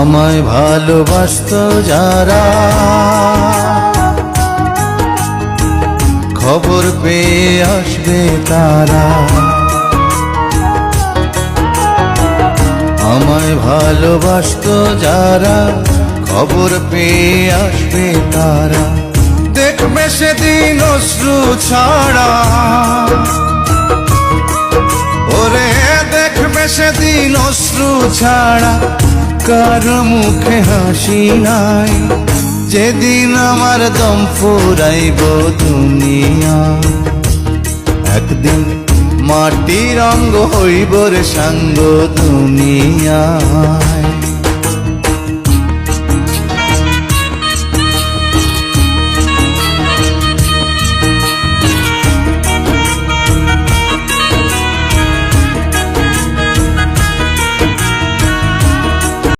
আমায় ভালোবাসতো যারা, খবর পেয়ে আসবে তারা। আমায় ভালোবাসতো যারা, খবর পেয়ে আসবে তারা। দেখবে সেদিন অশ্রু ছাড়া, ওরে দেখবে সেদিন অশ্রু ছাড়া কারো মুখে হাসি নাই। যেদিন আমার দম ফুরাইব দুনিয়া, একদিন মাটির অঙ্গ হইব রে সাঙ্গ দুনিয়া।